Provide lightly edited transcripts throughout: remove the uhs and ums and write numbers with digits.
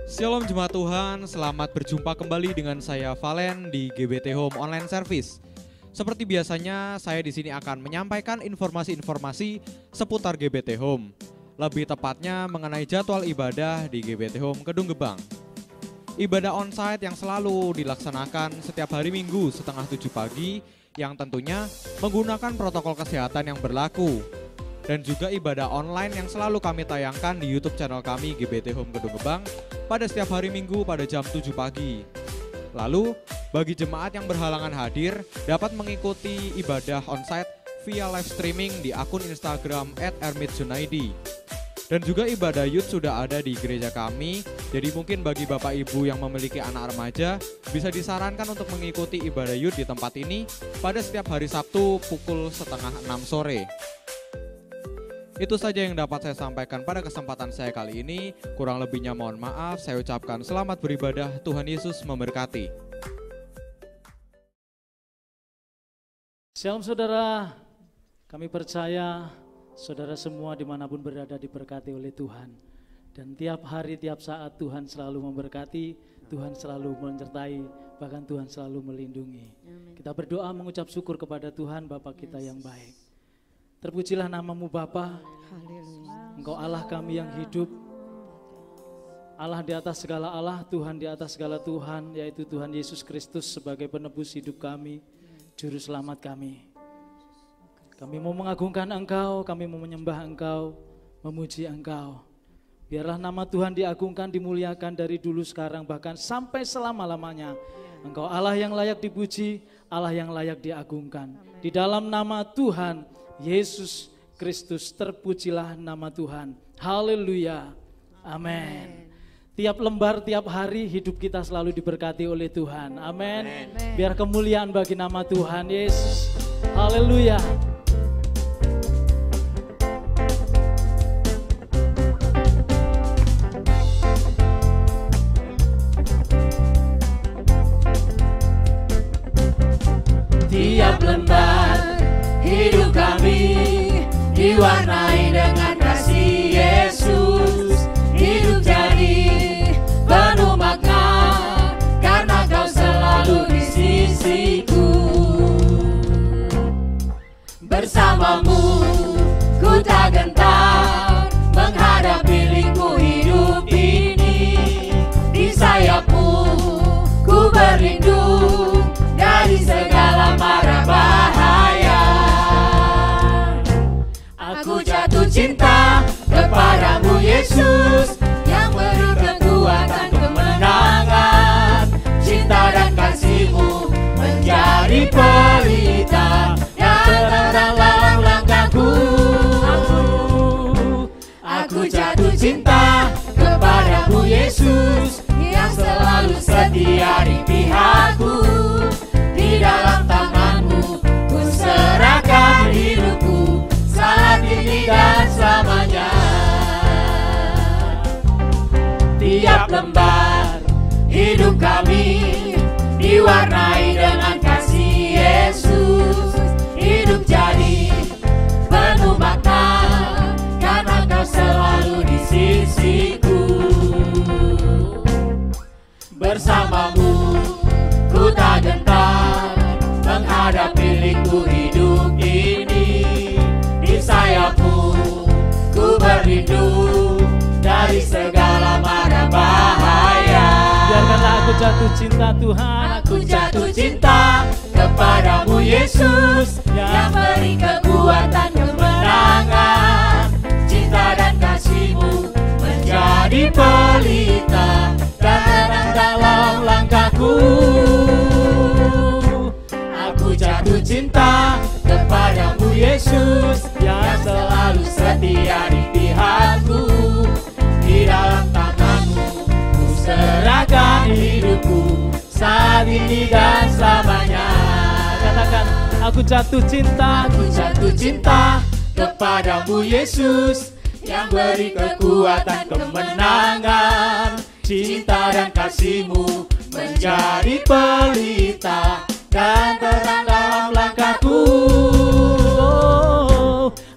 Shalom Jemaat Tuhan, selamat berjumpa kembali dengan saya Valen di GBT Home Online Service. Seperti biasanya, saya di sini akan menyampaikan informasi-informasi seputar GBT Home. Lebih tepatnya mengenai jadwal ibadah di GBT Home Kedung Gebang. Ibadah onsite yang selalu dilaksanakan setiap hari Minggu setengah 7 pagi yang tentunya menggunakan protokol kesehatan yang berlaku. Dan juga ibadah online yang selalu kami tayangkan di YouTube channel kami GBT Home Kedung Gebang pada setiap hari Minggu pada jam 7 pagi. Lalu, bagi jemaat yang berhalangan hadir dapat mengikuti ibadah onsite via live streaming di akun Instagram @ermitjunaidi. Dan juga ibadah youth sudah ada di gereja kami, jadi mungkin bagi Bapak Ibu yang memiliki anak remaja bisa disarankan untuk mengikuti ibadah youth di tempat ini pada setiap hari Sabtu pukul 5:30 sore. Itu saja yang dapat saya sampaikan pada kesempatan saya kali ini. Kurang lebihnya mohon maaf. Saya ucapkan selamat beribadah. Tuhan Yesus memberkati. Shalom saudara, kami percaya saudara semua dimanapun berada diberkati oleh Tuhan. Dan tiap hari, tiap saat Tuhan selalu memberkati, Tuhan selalu menyertai, bahkan Tuhan selalu melindungi. Kita berdoa mengucap syukur kepada Tuhan Bapa kita yang baik. Terpujilah namamu Bapa. Engkau Allah kami yang hidup, Allah di atas segala Allah, Tuhan di atas segala Tuhan, yaitu Tuhan Yesus Kristus sebagai penebus hidup kami, Juru Selamat kami. Kami mau mengagungkan Engkau, kami mau menyembah Engkau, memuji Engkau. Biarlah nama Tuhan diagungkan, dimuliakan dari dulu sekarang bahkan sampai selama-lamanya. Engkau Allah yang layak dipuji, Allah yang layak diagungkan. Di dalam nama Tuhan Yesus Kristus, terpujilah nama Tuhan. Haleluya. Amin. Tiap lembar, tiap hari hidup kita selalu diberkati oleh Tuhan. Amin. Biar kemuliaan bagi nama Tuhan Yesus. Haleluya. Tiap lembar hidup kami diwarnai dengan kasih Yesus. Hidup jadi penuh makna karena Kau selalu di sisiku. Bersamamu ku tak gentar menghadapi liku hidup ini. Di sayapmu ku berlindung dari segala mara bahaya. Aku jatuh cinta kepadamu Yesus, yang beri kekuatan kemenangan. Cinta dan kasih-Mu menjadi pelita dan dalam langkahku. Aku jatuh cinta kepadamu Yesus, yang selalu setia di pihakku. Di dalam tangan-Mu ku serahkan hidupku saat ini dan selamanya. Tiap lembar hidup kami diwarnai dengan kasih Yesus. Hidup jadi penuh makna karena Kau selalu di sisiku. Bersamamu ku tak gentar menghadapi liku hidup ini. Di sayapmu ku berlindung dari segala mara bahaya. Biarkanlah aku jatuh cinta Tuhan. Aku jatuh cinta kepadamu Yesus, yang beri kekuatan kemenangan. Cinta dan kasih-Mu menjadi pelita dan terang dalam langkahku. Aku jatuh cinta kepadamu Yesus, yang selalu setia di pihakku. Di dalam tangan-Mu ku serahkan hidupku saat ini dan selamanya. Katakan, aku jatuh cinta. Aku jatuh cinta kepadamu Yesus, yang beri kekuatan kemenangan. Cinta dan kasih-Mu menjadi pelita dan terang dalam langkahku.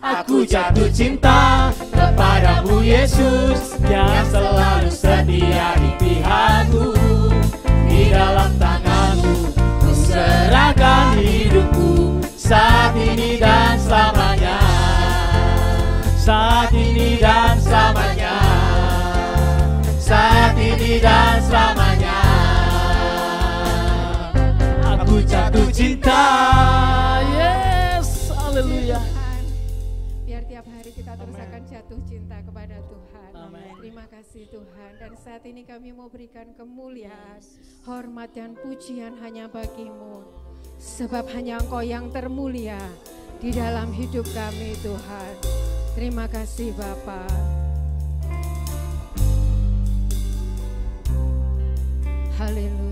Aku jatuh cinta kepadamu Yesus, yang selalu setia di selamanya, saat ini dan selamanya, saat ini dan selamanya. Aku jatuh cinta. Yes, haleluya. Biar tiap hari kita terus akan jatuh cinta kepada Tuhan. Amin. Terima kasih Tuhan. Dan saat ini kami mau berikan kemuliaan, hormat dan pujian hanya bagi-Mu. Sebab hanya Engkau yang termulia di dalam hidup kami Tuhan. Terima kasih Bapa. Haleluya.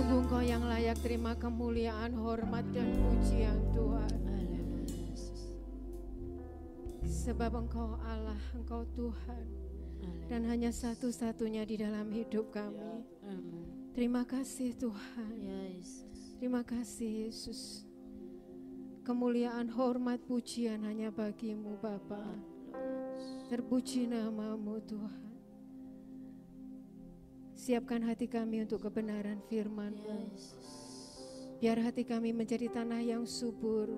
Sungguh Engkau yang layak terima kemuliaan, hormat dan pujian Tuhan. Sebab Engkau Allah, Engkau Tuhan, dan hanya satu-satunya di dalam hidup kami. Terima kasih Tuhan. Terima kasih Yesus. Kemuliaan, hormat, pujian hanya bagi-Mu Bapa. Terpuji nama-Mu Tuhan. Siapkan hati kami untuk kebenaran firman-Mu. Biar hati kami menjadi tanah yang subur,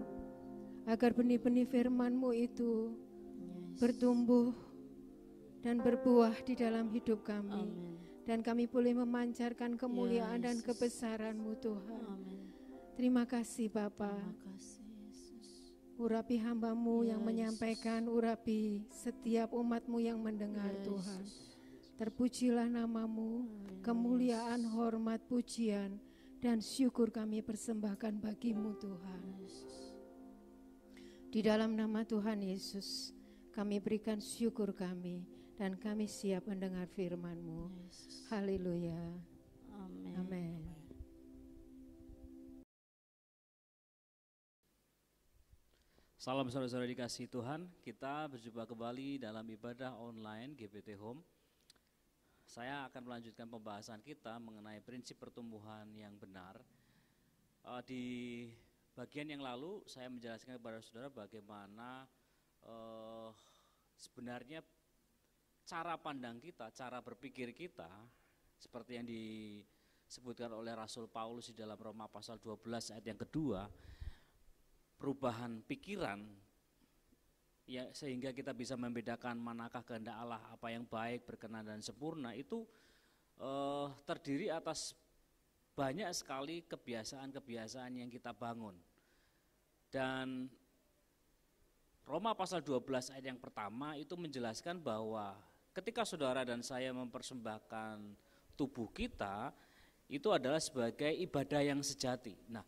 agar benih-benih firman-Mu itu bertumbuh dan berbuah di dalam hidup kami. Dan kami boleh memancarkan kemuliaan dan kebesaran-Mu Tuhan. Terima kasih Bapa. Urapi hamba-Mu yang menyampaikan, urapi setiap umat-Mu yang mendengar Tuhan. Terpujilah nama-Mu, kemuliaan, hormat, pujian, dan syukur kami persembahkan bagi-Mu Tuhan. Di dalam nama Tuhan Yesus, kami berikan syukur kami, dan kami siap mendengar firman-Mu. Haleluya. Amin. Salam saudara-saudara dikasihi Tuhan, kita berjumpa kembali dalam ibadah online GPT Home. Saya akan melanjutkan pembahasan kita mengenai prinsip pertumbuhan yang benar. Di bagian yang lalu saya menjelaskan kepada saudara bagaimana sebenarnya cara pandang kita, cara berpikir kita, seperti yang disebutkan oleh Rasul Paulus di dalam Roma pasal 12 ayat yang kedua, perubahan pikiran, ya, sehingga kita bisa membedakan manakah kehendak Allah, apa yang baik, berkenan dan sempurna, itu terdiri atas banyak sekali kebiasaan-kebiasaan yang kita bangun. Dan Roma pasal 12 ayat yang pertama itu menjelaskan bahwa ketika saudara dan saya mempersembahkan tubuh kita, itu adalah sebagai ibadah yang sejati. Nah,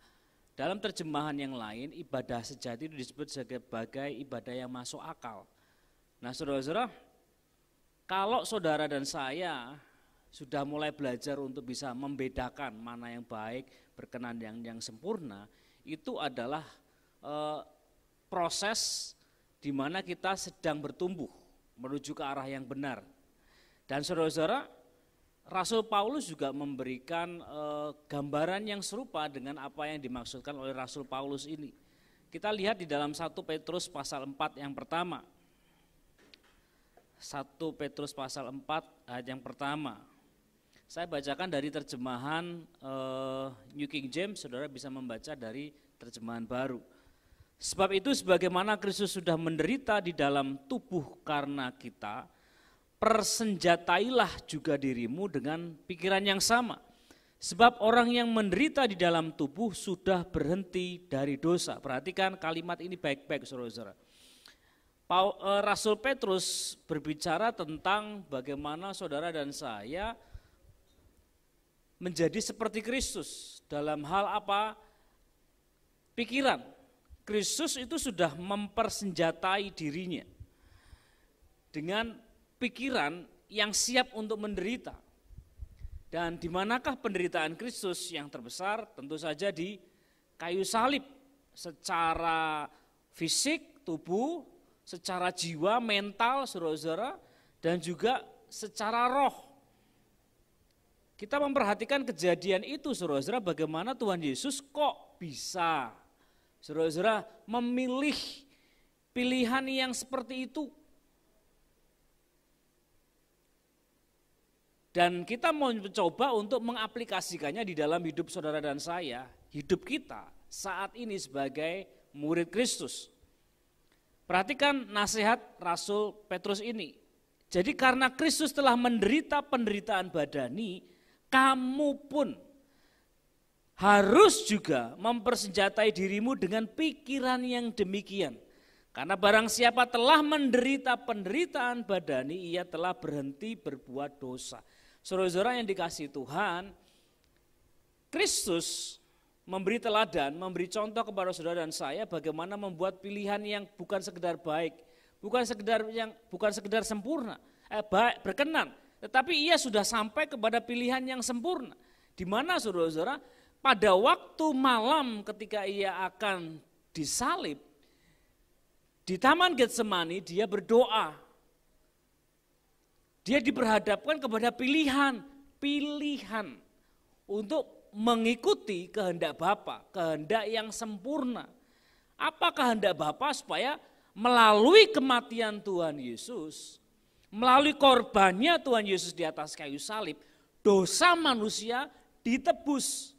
dalam terjemahan yang lain, ibadah sejati itu disebut sebagai ibadah yang masuk akal. Nah, saudara-saudara, kalau saudara dan saya sudah mulai belajar untuk bisa membedakan mana yang baik, berkenan, yang sempurna, itu adalah proses di mana kita sedang bertumbuh menuju ke arah yang benar. Dan saudara-saudara, Rasul Paulus juga memberikan gambaran yang serupa dengan apa yang dimaksudkan oleh Rasul Paulus ini. Kita lihat di dalam 1 Petrus pasal 4 yang pertama. 1 Petrus pasal 4 ayat yang pertama. Saya bacakan dari terjemahan New King James, saudara bisa membaca dari terjemahan baru. Sebab itu sebagaimana Kristus sudah menderita di dalam tubuh karena kita, persenjatailah juga dirimu dengan pikiran yang sama. Sebab orang yang menderita di dalam tubuh sudah berhenti dari dosa. Perhatikan kalimat ini baik-baik saudara-saudara. Rasul Petrus berbicara tentang bagaimana saudara dan saya menjadi seperti Kristus. Dalam hal apa? Pikiran. Kristus itu sudah mempersenjatai dirinya dengan pikiran yang siap untuk menderita. Dan di manakah penderitaan Kristus yang terbesar? Tentu saja di kayu salib, secara fisik, tubuh, secara jiwa, mental, saudara-saudara, dan juga secara roh. Kita memperhatikan kejadian itu, saudara-saudara, bagaimana Tuhan Yesus kok bisa, saudara-saudara, memilih pilihan yang seperti itu. Dan kita mau mencoba untuk mengaplikasikannya di dalam hidup saudara dan saya, hidup kita saat ini sebagai murid Kristus. Perhatikan nasihat Rasul Petrus ini. Jadi karena Kristus telah menderita penderitaan badani, kamu pun harus juga mempersenjatai dirimu dengan pikiran yang demikian. Karena barang siapa telah menderita penderitaan badani, ia telah berhenti berbuat dosa. Saudara-saudara yang dikasihi Tuhan, Kristus memberi teladan, memberi contoh kepada saudara dan saya bagaimana membuat pilihan yang bukan sekedar baik, bukan sekedar sempurna, baik, berkenan, tetapi ia sudah sampai kepada pilihan yang sempurna. Di mana saudara-saudara, pada waktu malam ketika ia akan disalib, di Taman Getsemani dia berdoa. Dia diperhadapkan kepada pilihan untuk mengikuti kehendak Bapa, kehendak yang sempurna. Apa kehendak Bapa? Supaya melalui kematian Tuhan Yesus, melalui korbannya Tuhan Yesus di atas kayu salib, dosa manusia ditebus.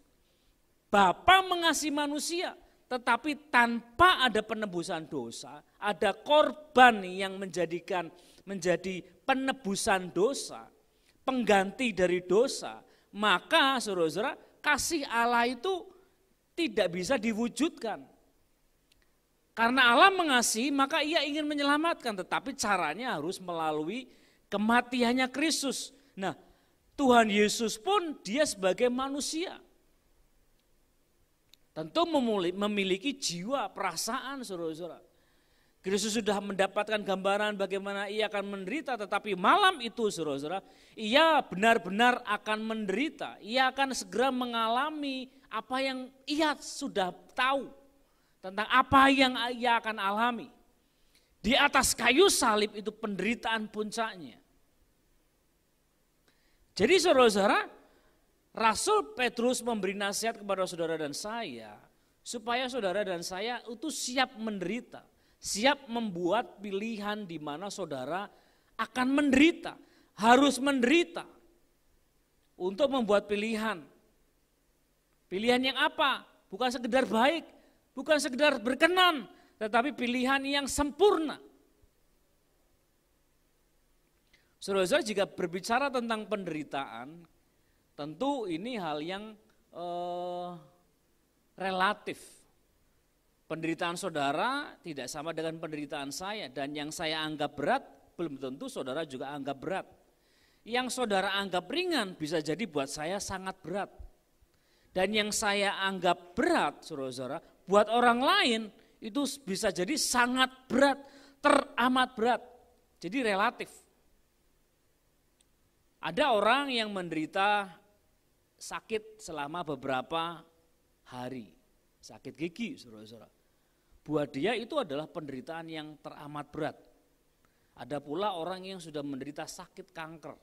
Bapa mengasihi manusia, tetapi tanpa ada penebusan dosa, ada korban yang menjadi penebusan dosa, pengganti dari dosa, maka saudara-saudara, kasih Allah itu tidak bisa diwujudkan. Karena Allah mengasihi, maka ia ingin menyelamatkan, tetapi caranya harus melalui kematiannya Kristus. Nah, Tuhan Yesus pun dia sebagai manusia. Tentu memiliki jiwa, perasaan, saudara-saudara. Kristus sudah mendapatkan gambaran bagaimana ia akan menderita, tetapi malam itu saudara-saudara, ia benar-benar akan menderita. Ia akan segera mengalami apa yang ia sudah tahu, tentang apa yang ia akan alami. Di atas kayu salib itu penderitaan puncaknya. Jadi saudara-saudara, Rasul Petrus memberi nasihat kepada saudara dan saya, supaya saudara dan saya itu siap menderita, siap membuat pilihan di mana saudara akan menderita, harus menderita untuk membuat pilihan. Pilihan yang apa? Bukan sekedar baik, bukan sekedar berkenan, tetapi pilihan yang sempurna. Saudara-saudara, jika berbicara tentang penderitaan, tentu ini hal yang relatif. Penderitaan saudara tidak sama dengan penderitaan saya, dan yang saya anggap berat belum tentu saudara juga anggap berat. Yang saudara anggap ringan bisa jadi buat saya sangat berat. Dan yang saya anggap berat, saudara-saudara, buat orang lain itu bisa jadi sangat berat, teramat berat. Jadi relatif. Ada orang yang menderita sakit selama beberapa hari, sakit gigi, saudara-saudara. Buat dia itu adalah penderitaan yang teramat berat. Ada pula orang yang sudah menderita sakit kanker,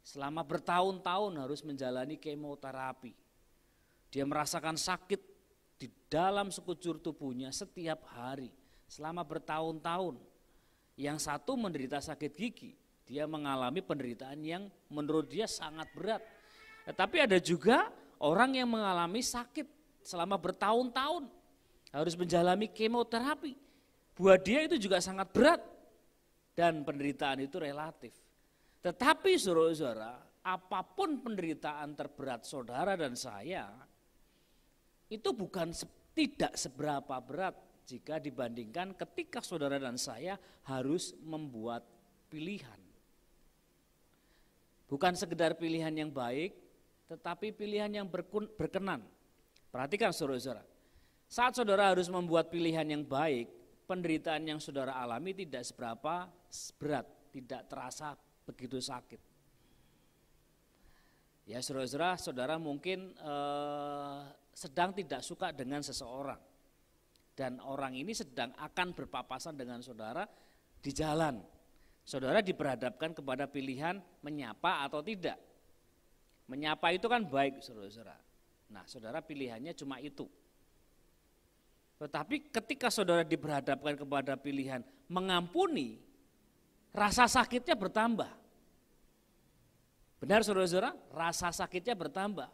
selama bertahun-tahun harus menjalani kemoterapi. Dia merasakan sakit di dalam sekujur tubuhnya setiap hari, selama bertahun-tahun. Yang satu menderita sakit gigi, dia mengalami penderitaan yang menurut dia sangat berat. Tetapi ada juga orang yang mengalami sakit selama bertahun-tahun, harus menjalani kemoterapi. Buat dia itu juga sangat berat, dan penderitaan itu relatif. Tetapi saudara-saudara, apapun penderitaan terberat saudara dan saya, itu bukan tidak seberapa berat jika dibandingkan ketika saudara dan saya harus membuat pilihan. Bukan sekedar pilihan yang baik, tetapi pilihan yang berkenan. Perhatikan saudara-saudara, saat saudara harus membuat pilihan yang baik, penderitaan yang saudara alami tidak seberapa berat, tidak terasa begitu sakit. Ya saudara-saudara, saudara mungkin sedang tidak suka dengan seseorang, dan orang ini sedang akan berpapasan dengan saudara di jalan. Saudara diperhadapkan kepada pilihan menyapa atau tidak. Menyapa itu kan baik, saudara-saudara. Nah, saudara pilihannya cuma itu. Tetapi ketika saudara diperhadapkan kepada pilihan mengampuni, rasa sakitnya bertambah. Benar saudara-saudara? Rasa sakitnya bertambah.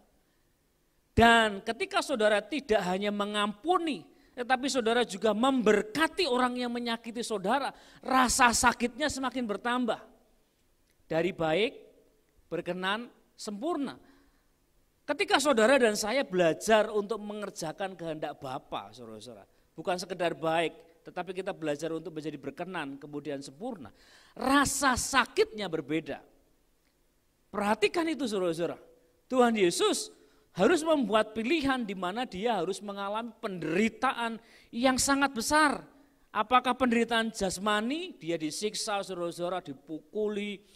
Dan ketika saudara tidak hanya mengampuni, tetapi saudara juga memberkati orang yang menyakiti saudara, rasa sakitnya semakin bertambah. Dari baik, berkenan, sempurna. Ketika saudara dan saya belajar untuk mengerjakan kehendak Bapa, saudara-saudara, bukan sekedar baik, tetapi kita belajar untuk menjadi berkenan, kemudian sempurna. Rasa sakitnya berbeda. Perhatikan itu saudara-saudara. Tuhan Yesus harus membuat pilihan di mana dia harus mengalami penderitaan yang sangat besar. Apakah penderitaan jasmani, dia disiksa saudara-saudara, dipukuli,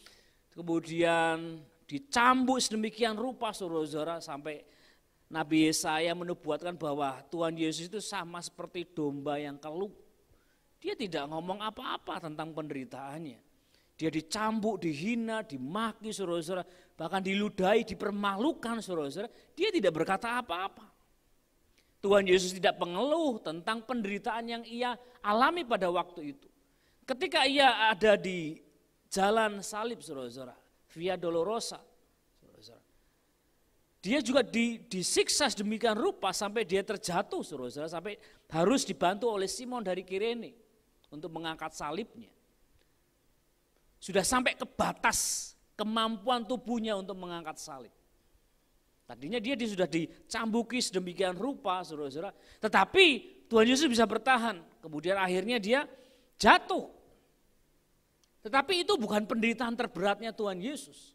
kemudian dicambuk sedemikian rupa saudara-saudara, sampai Nabi Yesaya menubuatkan bahwa Tuhan Yesus itu sama seperti domba yang keluh. Dia tidak ngomong apa-apa tentang penderitaannya. Dia dicambuk, dihina, dimaki saudara-saudara, bahkan diludahi, dipermalukan saudara-saudara. Dia tidak berkata apa-apa. Tuhan Yesus tidak mengeluh tentang penderitaan yang ia alami pada waktu itu. Ketika ia ada di jalan salib saudara-saudara, Via Dolorosa, saudara-saudara, dia juga disiksa sedemikian rupa sampai dia terjatuh saudara-saudara, sampai harus dibantu oleh Simon dari Kirene untuk mengangkat salibnya. Sudah sampai ke batas kemampuan tubuhnya untuk mengangkat salib. Tadinya dia sudah dicambuki sedemikian rupa saudara-saudara, tetapi Tuhan Yesus bisa bertahan. Kemudian akhirnya dia jatuh. Tetapi itu bukan penderitaan terberatnya Tuhan Yesus.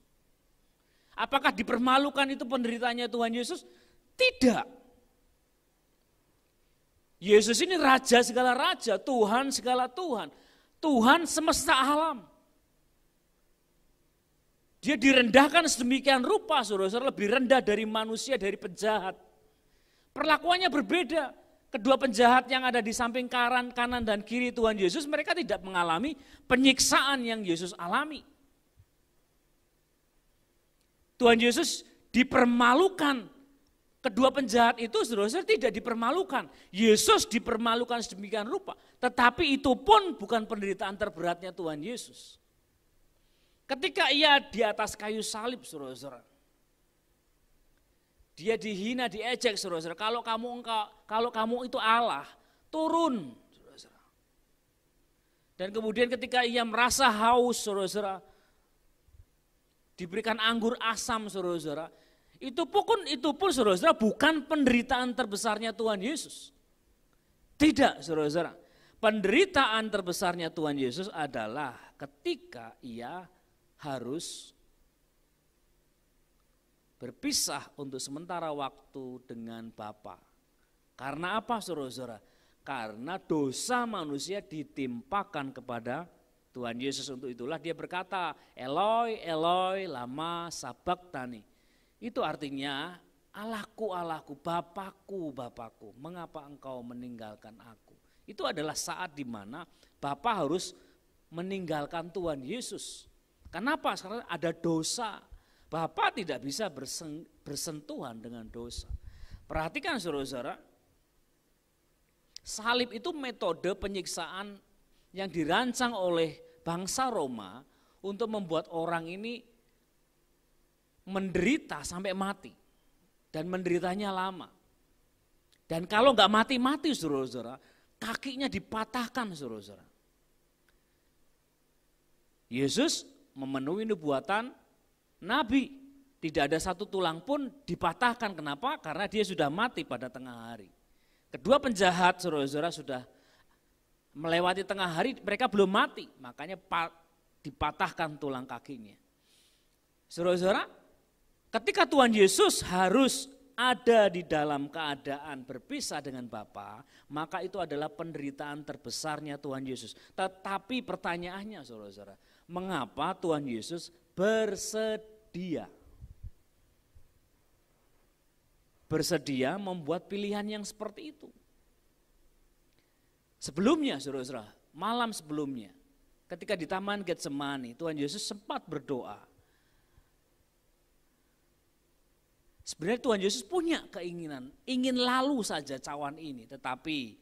Apakah dipermalukan itu penderitaannya Tuhan Yesus? Tidak. Yesus ini raja segala raja, Tuhan segala Tuhan, Tuhan semesta alam. Dia direndahkan sedemikian rupa, saudara-saudara, lebih rendah dari manusia, dari penjahat. Perlakuannya berbeda. Kedua penjahat yang ada di samping kanan dan kiri Tuhan Yesus, mereka tidak mengalami penyiksaan yang Yesus alami. Tuhan Yesus dipermalukan. Kedua penjahat itu saudara-saudara tidak dipermalukan. Yesus dipermalukan sedemikian rupa. Tetapi itu pun bukan penderitaan terberatnya Tuhan Yesus. Ketika ia di atas kayu salib saudara-saudara, dia dihina, diejek saudara-saudara. Kalau kamu itu Allah, turun saudara-saudara. Dan kemudian ketika ia merasa haus saudara-saudara, diberikan anggur asam saudara-saudara, itu pun saudara-saudara bukan penderitaan terbesarnya Tuhan Yesus. Tidak saudara-saudara. Penderitaan terbesarnya Tuhan Yesus adalah ketika ia harus berpisah untuk sementara waktu dengan Bapa. Karena apa saudara-saudara? Karena dosa manusia ditimpakan kepada Tuhan Yesus. Untuk itulah dia berkata, Eloi, Eloi, lama sabachthani. Itu artinya, Allahku, Allahku, Bapakku, Bapakku, mengapa engkau meninggalkan aku? Itu adalah saat di mana Bapa harus meninggalkan Tuhan Yesus. Kenapa? Karena ada dosa. Bapa tidak bisa bersentuhan dengan dosa. Perhatikan saudara-saudara, salib itu metode penyiksaan yang dirancang oleh bangsa Roma untuk membuat orang ini menderita sampai mati. Dan menderitanya lama. Dan kalau nggak mati-mati saudara-saudara, kakinya dipatahkan saudara-saudara. Yesus memenuhi nubuatan Nabi, tidak ada satu tulang pun dipatahkan. Kenapa? Karena dia sudah mati pada tengah hari. Kedua penjahat saudara-saudara sudah melewati tengah hari, mereka belum mati, makanya dipatahkan tulang kakinya. Saudara-saudara, ketika Tuhan Yesus harus ada di dalam keadaan berpisah dengan Bapa, maka itu adalah penderitaan terbesarnya Tuhan Yesus. Tetapi pertanyaannya saudara-saudara, mengapa Tuhan Yesus bersedia membuat pilihan yang seperti itu? Sebelumnya saudara-saudara, malam sebelumnya, ketika di Taman Getsemani, Tuhan Yesus sempat berdoa. Sebenarnya Tuhan Yesus punya keinginan, ingin lalu saja cawan ini, tetapi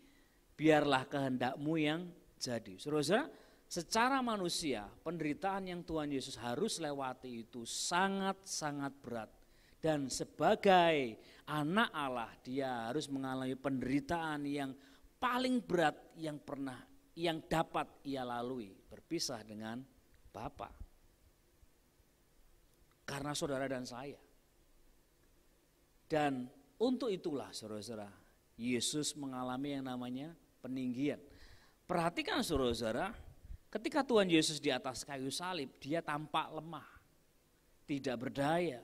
biarlah kehendakmu yang jadi. Saudara-saudara, secara manusia, penderitaan yang Tuhan Yesus harus lewati itu sangat-sangat berat. Dan sebagai anak Allah, dia harus mengalami penderitaan yang paling berat yang dapat ia lalui, berpisah dengan Bapa. Karena saudara dan saya. Dan untuk itulah saudara-saudara, Yesus mengalami yang namanya peninggian. Perhatikan saudara-saudara, ketika Tuhan Yesus di atas kayu salib, dia tampak lemah, tidak berdaya.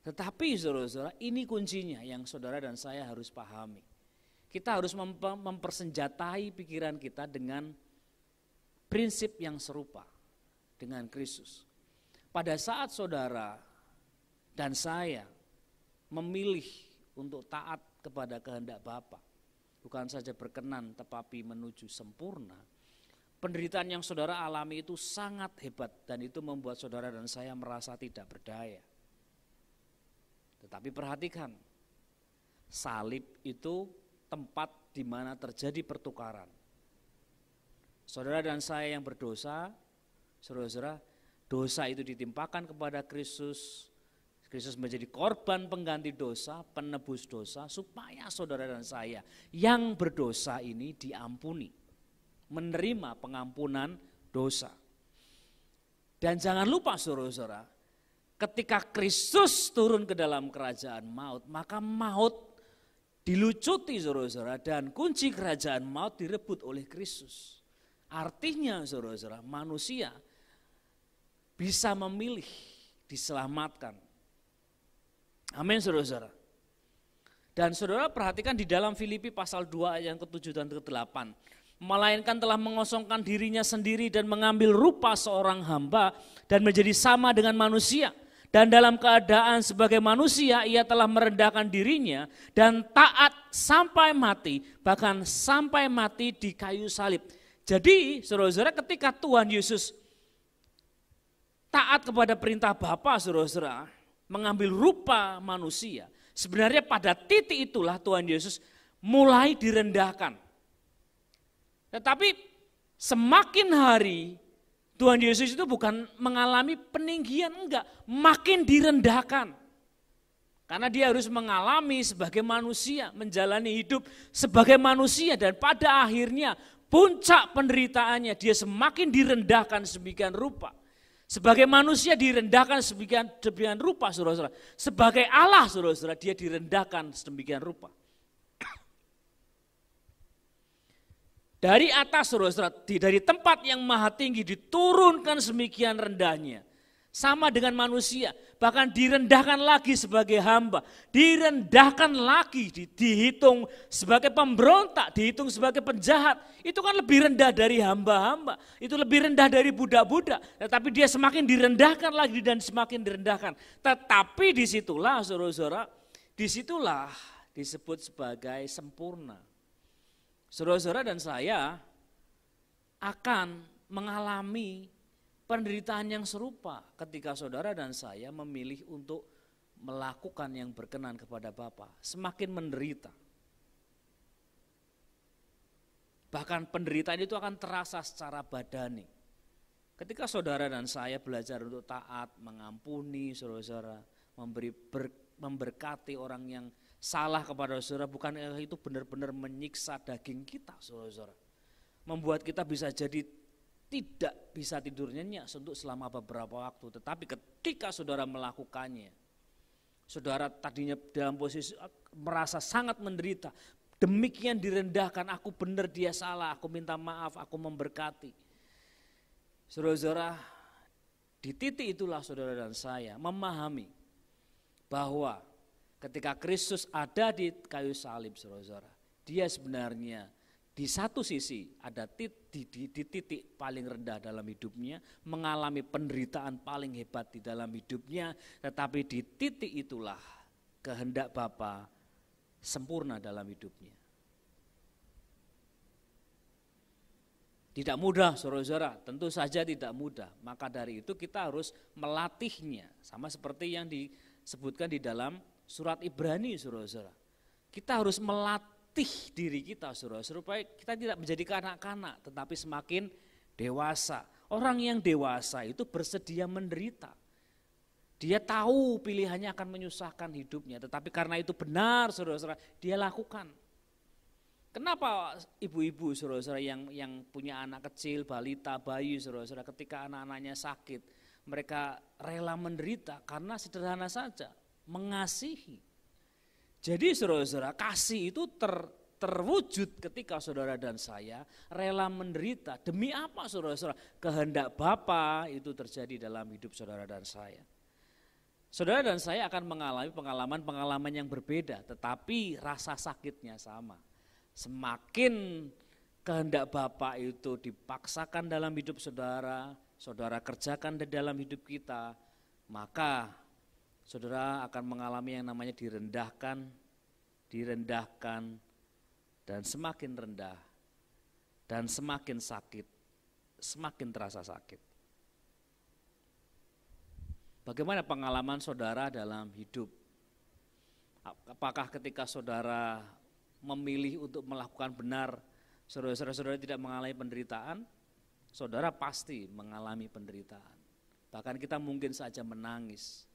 Tetapi saudara-saudara, ini kuncinya yang saudara dan saya harus pahami. Kita harus mempersenjatai pikiran kita dengan prinsip yang serupa dengan Kristus. pada saat saudara dan saya memilih untuk taat kepada kehendak Bapa, bukan saja berkenan tetapi menuju sempurna, penderitaan yang saudara alami itu sangat hebat dan itu membuat saudara dan saya merasa tidak berdaya. Tetapi perhatikan, salib itu tempat di mana terjadi pertukaran. Saudara dan saya yang berdosa, saudara-saudara, dosa itu ditimpakan kepada Kristus. Kristus menjadi korban pengganti dosa, penebus dosa, supaya saudara dan saya yang berdosa ini diampuni, menerima pengampunan dosa. Dan jangan lupa saudara-saudara, ketika Kristus turun ke dalam kerajaan maut, maka maut dilucuti saudara-saudara, dan kunci kerajaan maut direbut oleh Kristus. Artinya saudara-saudara, manusia bisa memilih diselamatkan. Amin saudara-saudara. Dan saudara perhatikan di dalam Filipi pasal 2 ayat yang ke-7 dan ke-8. Melainkan telah mengosongkan dirinya sendiri dan mengambil rupa seorang hamba dan menjadi sama dengan manusia. Dan dalam keadaan sebagai manusia ia telah merendahkan dirinya dan taat sampai mati, bahkan sampai mati di kayu salib. Jadi saudara-saudara, ketika Tuhan Yesus taat kepada perintah Bapa, saudara-saudara, mengambil rupa manusia, sebenarnya pada titik itulah Tuhan Yesus mulai direndahkan. Tetapi semakin hari Tuhan Yesus itu bukan mengalami peninggian, enggak, makin direndahkan. Karena dia harus mengalami sebagai manusia, menjalani hidup sebagai manusia, dan pada akhirnya puncak penderitaannya dia semakin direndahkan sedemikian rupa. Sebagai manusia direndahkan sedemikian rupa, saudara-saudara. Sebagai Allah, saudara-saudara, dia direndahkan sedemikian rupa. Dari atas, saudara-saudara, dari tempat yang maha tinggi diturunkan sedemikian rendahnya. Sama dengan manusia, bahkan direndahkan lagi sebagai hamba, direndahkan lagi, dihitung sebagai pemberontak, dihitung sebagai penjahat. Itu kan lebih rendah dari hamba-hamba, itu lebih rendah dari budak-budak. Tetapi dia semakin direndahkan lagi dan semakin direndahkan. Tetapi disitulah saudara-saudara, disitulah disebut sebagai sempurna. Saudara-saudara dan saya akan mengalami penderitaan yang serupa ketika saudara dan saya memilih untuk melakukan yang berkenan kepada Bapa. Semakin menderita. Bahkan penderitaan itu akan terasa secara badani. Ketika saudara dan saya belajar untuk taat, mengampuni saudara-saudara, memberkati orang yang salah kepada saudara, bukan itu benar-benar menyiksa daging kita saudara-saudara. Membuat kita bisa jadi tidak bisa tidur nyenyak untuk selama beberapa waktu. Tetapi ketika saudara melakukannya, saudara tadinya dalam posisi merasa sangat menderita, demikian direndahkan, aku benar dia salah, aku minta maaf, aku memberkati. Saudara-saudara, di titik itulah saudara dan saya memahami bahwa ketika Kristus ada di kayu salib, saudara-saudara, dia sebenarnya di satu sisi ada di titik paling rendah dalam hidupnya, mengalami penderitaan paling hebat di dalam hidupnya, tetapi di titik itulah kehendak Bapa sempurna dalam hidupnya. Tidak mudah saudara-saudara, tentu saja tidak mudah. Maka dari itu kita harus melatihnya, sama seperti yang disebutkan di dalam surat Ibrani saudara-saudara. Kita harus melatih diri kita saudara, supaya kita tidak menjadi kanak-kanak tetapi semakin dewasa. Orang yang dewasa itu bersedia menderita. Dia tahu pilihannya akan menyusahkan hidupnya, tetapi karena itu benar saudara-saudara, dia lakukan. Kenapa ibu-ibu saudara-saudara yang punya anak kecil, balita, bayi saudara-saudara, ketika anak-anaknya sakit, mereka rela menderita? Karena sederhana saja, mengasihi. Jadi saudara-saudara, kasih itu terwujud ketika saudara dan saya rela menderita. Demi apa saudara-saudara? Kehendak Bapa itu terjadi dalam hidup saudara dan saya. Saudara dan saya akan mengalami pengalaman-pengalaman yang berbeda, tetapi rasa sakitnya sama. Semakin kehendak Bapa itu dipaksakan dalam hidup saudara, saudara kerjakan di dalam hidup kita, maka saudara akan mengalami yang namanya direndahkan, dan semakin rendah, dan semakin sakit, semakin terasa sakit. Bagaimana pengalaman saudara dalam hidup? Apakah ketika saudara memilih untuk melakukan benar, saudara tidak mengalami penderitaan? Saudara pasti mengalami penderitaan. Bahkan kita mungkin saja menangis.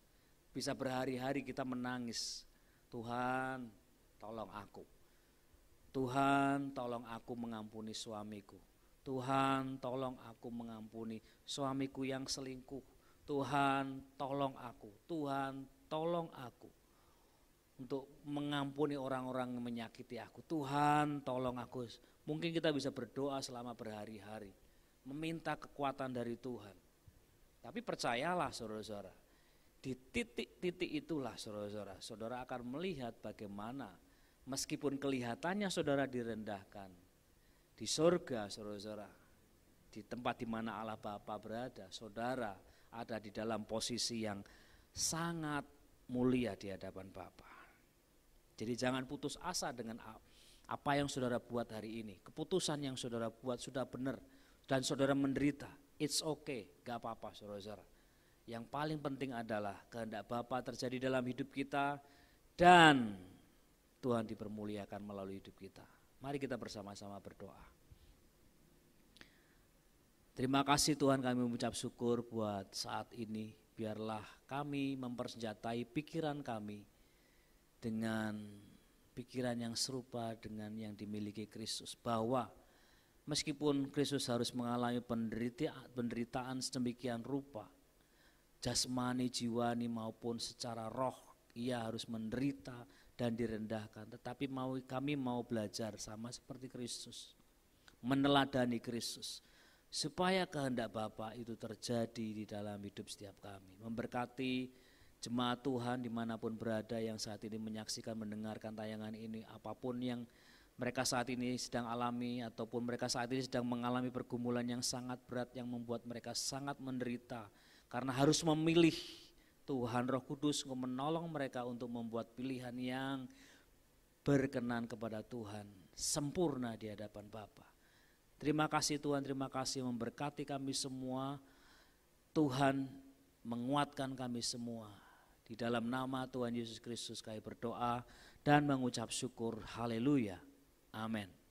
Bisa berhari-hari kita menangis. Tuhan, tolong aku. Tuhan, tolong aku mengampuni suamiku. Tuhan, tolong aku mengampuni suamiku yang selingkuh. Tuhan, tolong aku. Tuhan, tolong aku untuk mengampuni orang-orang yang menyakiti aku. Tuhan, tolong aku. Mungkin kita bisa berdoa selama berhari-hari, meminta kekuatan dari Tuhan. Tapi percayalah saudara-saudara, di titik-titik itulah saudara-saudara, saudara akan melihat bagaimana meskipun kelihatannya saudara direndahkan, di surga saudara-saudara, di tempat di mana Allah Bapa berada, saudara ada di dalam posisi yang sangat mulia di hadapan Bapa. Jadi jangan putus asa dengan apa yang saudara buat hari ini. Keputusan yang saudara buat sudah benar dan saudara menderita, it's okay, gak apa-apa saudara-saudara. Yang paling penting adalah kehendak Bapa terjadi dalam hidup kita dan Tuhan dipermuliakan melalui hidup kita. Mari kita bersama-sama berdoa. Terima kasih Tuhan, kami mengucap syukur buat saat ini. Biarlah kami mempersenjatai pikiran kami dengan pikiran yang serupa dengan yang dimiliki Kristus. Bahwa meskipun Kristus harus mengalami penderitaan sedemikian rupa, jasmani, jiwani maupun secara roh, ia harus menderita dan direndahkan. Tetapi kami mau belajar sama seperti Kristus, meneladani Kristus, supaya kehendak Bapa itu terjadi di dalam hidup setiap kami. Memberkati jemaat Tuhan dimanapun berada yang saat ini menyaksikan, mendengarkan tayangan ini, apapun yang mereka saat ini sedang alami ataupun mereka saat ini sedang mengalami pergumulan yang sangat berat yang membuat mereka sangat menderita karena harus memilih. Tuhan Roh Kudus menolong mereka untuk membuat pilihan yang berkenan kepada Tuhan, sempurna di hadapan Bapa. Terima kasih Tuhan, terima kasih memberkati kami semua. Tuhan menguatkan kami semua. Di dalam nama Tuhan Yesus Kristus kami berdoa dan mengucap syukur. Haleluya. Amin.